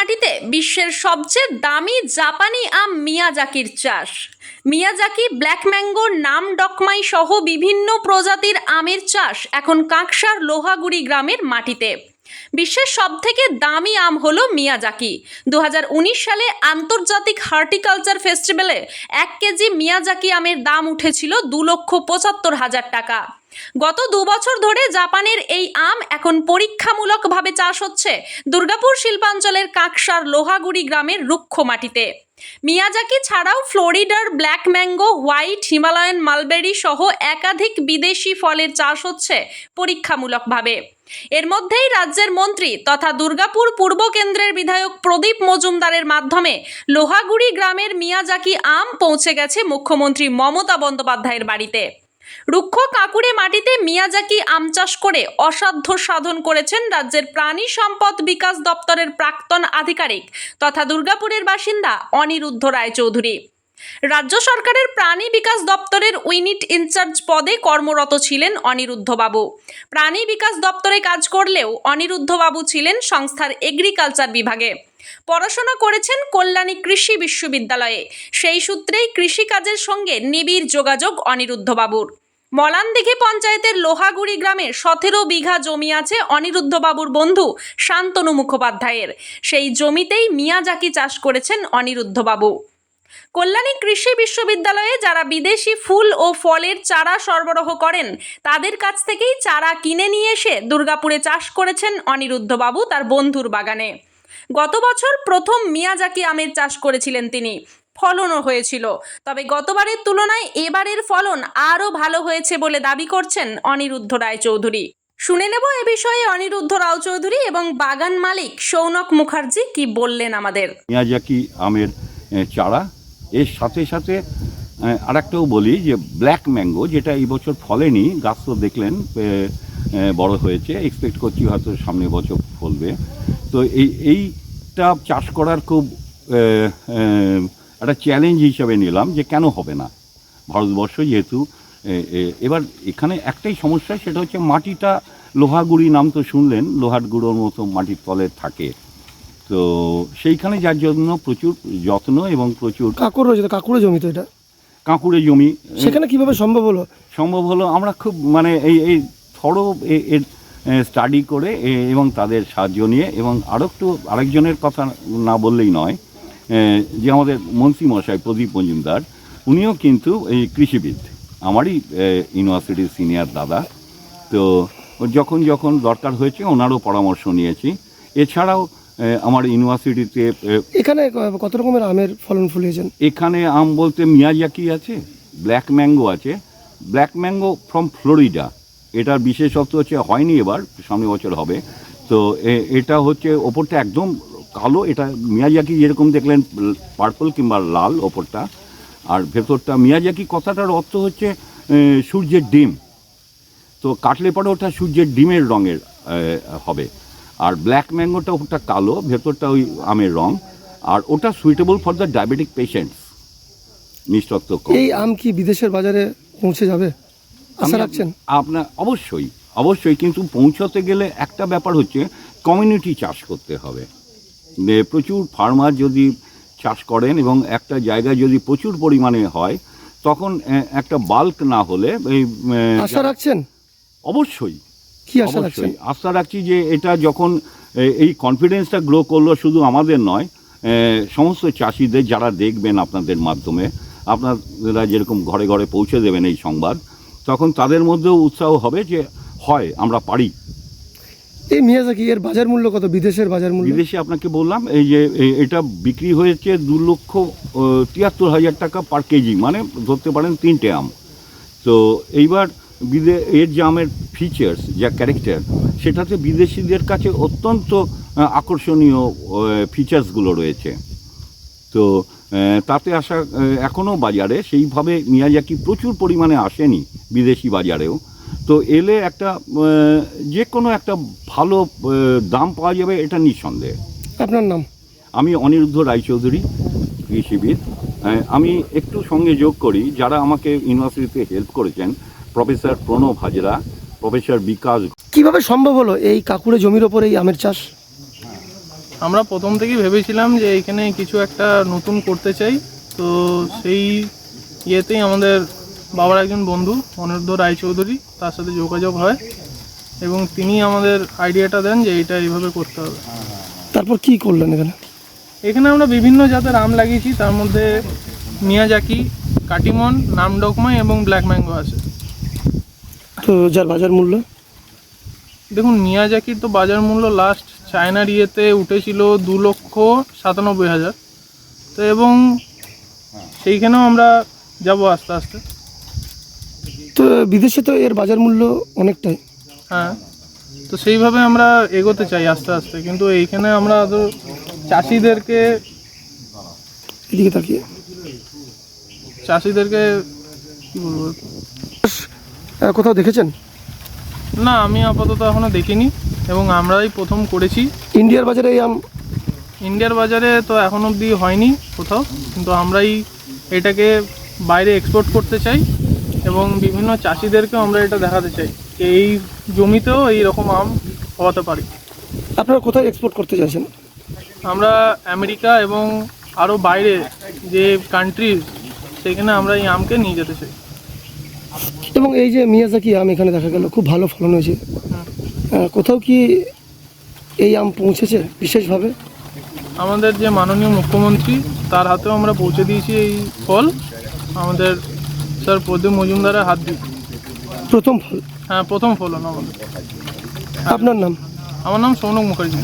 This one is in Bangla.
মাটিতে বিশ্বের সবচেয়ে দামি জাপানি আম মিয়াজাকির চাষ। মিয়াজাকি ব্ল্যাক ম্যাঙ্গো নাম ডকমাই সহ বিভিন্ন প্রজাতির আমের চাষ এখন কাঁকসার লোহাগুড়ি গ্রামের মাটিতে। বিশ্বের সবথেকে দামি আম হলো মিয়াজাকি। 2019 সালে আন্তর্জাতিক হর্টিকালচার ফেস্টিভ্যালে 1 কেজি মিয়াজাকি আমের দাম উঠেছিল 2,75,000 টাকা। গত 2 বছর ধরে জাপানের এই আম এখন পরীক্ষামূলকভাবে চাষ হচ্ছে দুর্গাপুর শিল্পাঞ্চলের কাঁকসার লোহাগুড়ি গ্রামের রুক্ষ মাটিতে। মিয়াজাকি ছাড়াও ফ্লোরিডার black mango, white Himalayan mulberry সহ একাধিক বিদেশি ফলের চাষ হচ্ছে পরীক্ষামূলকভাবে। এর মধ্যেই রাজ্যের মন্ত্রী তথা দুর্গাপুর পূর্ব কেন্দ্রের বিধায়ক প্রদীপ মজুমদারের মাধ্যমে লোহাগুড়ি গ্রামের মিয়াজাকি আম পৌঁছে গেছে মুখ্যমন্ত্রী মমতা বন্দ্যোপাধ্যায়ের বাড়িতে। রুক্ষ কাঁকুড়ে মাটিতে মিয়াজাকি আম চাষ করে অসাধ্য সাধন করেছেন রাজ্যের প্রাণী সম্পদ বিকাশ দপ্তরের প্রাক্তন আধিকারিক তথা দুর্গাপুরের বাসিন্দা অনিরুদ্ধ রায়চৌধুরী। রাজ্য সরকারের প্রাণী বিকাশ দপ্তরের ইউনিট ইনচার্জ পদে কর্মরত ছিলেন অনিরুদ্ধবাবু। প্রাণী বিকাশ দপ্তরে কাজ করলেও অনিরুদ্ধবাবু ছিলেন সংস্থার এগ্রিকালচার বিভাগে। পড়াশোনা করেছেন কল্যাণী কৃষি বিশ্ববিদ্যালয়ে। সেই সূত্রেই কৃষিকাজের সঙ্গে নিবিড় যোগাযোগ অনিরুদ্ধবাবুর। মলানদিঘি পঞ্চায়েতের লোহাগুড়ি গ্রামে 17 বিঘা জমি আছে অনিরুদ্ধবাবুর বন্ধু শান্তনু মুখোপাধ্যায়ের। সেই জমিতেই মিয়াজাকি চাষ করেছেন অনিরুদ্ধবাবু। কল্যাণী কৃষি বিশ্ববিদ্যালয়ে যারা বিদেশি ফুল ও ফলের চারা সরবরাহ করেন তাদের কাছ থেকেই চারা কিনে নিয়ে এসে দুর্গাপুরে চাষ করেছেন অনিরুদ্ধবাবু তার বন্ধুর বাগানে। গত বছর প্রথম মিয়াজাকি আমের চাষ করেছিলেন তিনি। ফলনও হয়েছিল, তবে গতবারের তুলনায় এবারের ফলন আরও ভালো হয়েছে বলে দাবি করছেন অনিরুদ্ধ রায়চৌধুরী। শুনে নেব এ বিষয়ে অনিরুদ্ধ রায়চৌধুরী এবং বাগান মালিক সৌনক মুখার্জি কি বললেন আমাদের। মিয়াজাকি আমের চারা, এর সাথে সাথে আরেকটাও বলি যে ব্ল্যাক ম্যাঙ্গো, যেটা এই বছর ফলেনি, গাছ তো দেখলেন বড় হয়েছে, এক্সপেক্ট করছি হয়তো সামনের বছর ফলবে। তো এইটা চাষ করার খুব একটা চ্যালেঞ্জ হিসাবে নিলাম যে কেন হবে না, ভারতবর্ষ যেহেতু। এবার এখানে একটাই সমস্যা, সেটা হচ্ছে মাটিটা লোহাগুড়ি নাম তো শুনলেন, লোহার গুঁড়োর মতো মাটির তলে থাকে। তো সেইখানে যার জন্য প্রচুর যত্ন এবং প্রচুর কাঁকুড়ে জমি, তো এটা কাঁকুড়ে জমি, সেখানে কিভাবে সম্ভব হলো আমরা খুব মানে এই থরো এর স্টাডি করে এবং তাদের সাহায্য নিয়ে, এবং আরেকজনের কথা না বললেই নয়, যে আমাদের মন্ত্রী মশাই প্রদীপ মজুমদার, উনিও কিন্তু এই কৃষিবিদ, আমারই ইউনিভার্সিটির সিনিয়র দাদা। তো যখন যখন দরকার হয়েছে ওনারও পরামর্শ নিয়েছি। এছাড়াও আমার ইউনিভার্সিটিতে এখানে কত রকমের আমের ফলন ফলিয়েছেন? এখানে আম বলতে মিয়াজাকি আছে, ব্ল্যাক ম্যাঙ্গো আছে। ব্ল্যাক ম্যাঙ্গো ফ্রম ফ্লোরিডা, এটার বিশেষত্ব হচ্ছে হয়নি, এবার সামনের বছর হবে। তো এটা হচ্ছে ওপরটা একদম কালো, এটা মিয়াজাকি যেরকম দেখলেন পার্পল কিংবা লাল ওপরটা, আর ভেতরটা মিয়াজাকি কথাটার অর্থ হচ্ছে সূর্যের ডিম। তো কাটলে পরে ওটা সূর্যের ডিমের রঙের হবে। আর ব্ল্যাক ম্যাঙ্গোটা ওটা কালো, ভেতরটা ওই আমের রং, আর ওটা suitable for the diabetic patients. মিষ্টত্ব কম। এই আম কি বিদেশের বাজারে পৌঁছে যাবে আশা রাখছেন? আপনার অবশ্যই, কিন্তু পৌঁছতে গেলে একটা ব্যাপার হচ্ছে কমিউনিটি চাষ করতে হবে। প্রচুর ফার্মার যদি চাষ করেন এবং একটা জায়গায় যদি প্রচুর পরিমাণে হয়, তখন একটা বাল্ক না হলে আশা রাখছেন? অবশ্যই কি আশা রাখছেন? আশা রাখছি যে এটা যখন এই কনফিডেন্সটা গ্রো করলো, শুধু আমাদের নয়, সমস্ত চাষিদের যারা দেখবেন আপনাদের মাধ্যমে, আপনারা যেরকম ঘরে ঘরে পৌঁছে দেবেন এই সংবাদ, তখন তাদের মধ্যেও উৎসাহ হবে যে হয় আমরা পারি। এই মিয়াজাকি এর বাজার মূল্য কত? বিদেশের বাজার মূল্য? বিদেশে আপনাকে বললাম এই যে এটা বিক্রি হয়েছে 2,73,000 টাকা পার কেজি, মানে ধরতে পারেন 3টে আম। তো এইবার এর যে আমের ফিচার্স, যা ক্যারেক্টার, সেটাতে বিদেশিদের কাছে অত্যন্ত আকর্ষণীয় ফিচার্সগুলো রয়েছে। তো তাতে আসা এখনও বাজারে সেইভাবে মিয়াজাকি প্রচুর পরিমাণে আসেনি বিদেশি বাজারেও। তো এলে একটা যে কোনো একটা ভালো দাম পাওয়া যাবে, এটা নিঃসন্দেহে। আপনার নাম? আমি অনিরুদ্ধ রায়চৌধুরী, কৃষিবিদ। আমি একটু সঙ্গে যোগ করি, যারা আমাকে ইউনিভার্সিটিতে হেল্প করেছেন, প্রফেসর প্রণব হাজরা, প্রফেসর বিকাশ। কিভাবে সম্ভব হলো এই কাঁকুড়ে জমির ওপর এই আমের চাষ? আমরা প্রথম থেকেই ভেবেছিলাম যে এখানে কিছু একটা নতুন করতে চাই। তো সেই ইয়েতেই আমাদের বাবার একজন বন্ধু অনিরুদ্ধ রায়চৌধুরী, তার সাথে যোগাযোগ হয় এবং তিনি আমাদের আইডিয়াটা দেন যে এটা এইভাবে করতে হবে। তারপর কি করলেন এখানে? এখানে আমরা বিভিন্ন জাতের আম লাগিয়েছি, তার মধ্যে মিয়াজাকি, কাটিমন, নামডকমাই এবং ব্ল্যাক ম্যাঙ্গো আছে। তো যার বাজার মূল্য? দেখুন, মিয়াজাকির তো বাজার মূল্য লাস্ট চায়নার ইয়েতে উঠেছিল 2,97,000। তো এবং সেইখানেও আমরা যাব আস্তে আস্তে। তো বিদেশে তো এর বাজার মূল্য অনেকটাই। হ্যাঁ, তো সেইভাবে আমরা এগোতে চাই আস্তে আস্তে, কিন্তু এইখানে আমরা তো চাষিদেরকে এদিকে তাকিয়ে কী বলবো, কোথাও দেখেছেন? না আমি আপাতত এখনও দেখিনি এবং আমরাই প্রথম করেছি। ইন্ডিয়ার বাজারে এই আম ইন্ডিয়ার বাজারে তো এখন অবধি হয়নি কোথাও, কিন্তু আমরাই এটাকে বাইরে এক্সপোর্ট করতে চাই এবং বিভিন্ন চাষিদেরকেও আমরা এটা দেখাতে চাই যে এই জমিতেও এই রকম আম হওয়াতে পারি। আপনারা কোথায় এক্সপোর্ট করতে চাইছেন? আমরা আমেরিকা এবং আরও বাইরে যে কান্ট্রিজ, সেখানে আমরা এই আমকে নিয়ে যেতে চাই। এবং এই যে মিয়াজাকি আম এখানে দেখা গেল খুব ভালো ফলন হয়েছে, কোথাও কি এই আম পৌঁছেছে বিশেষভাবে? আমাদের যে মাননীয় মুখ্যমন্ত্রী, তার হাতেও আমরা পৌঁছে দিয়েছি এই ফল, আমাদের স্যার প্রদীপ মজুমদারের হাত দিয়ে। প্রথম ফল? হ্যাঁ, প্রথম ফলন আমাদের। আপনার নাম? আমার নাম সৌনক মুখার্জি।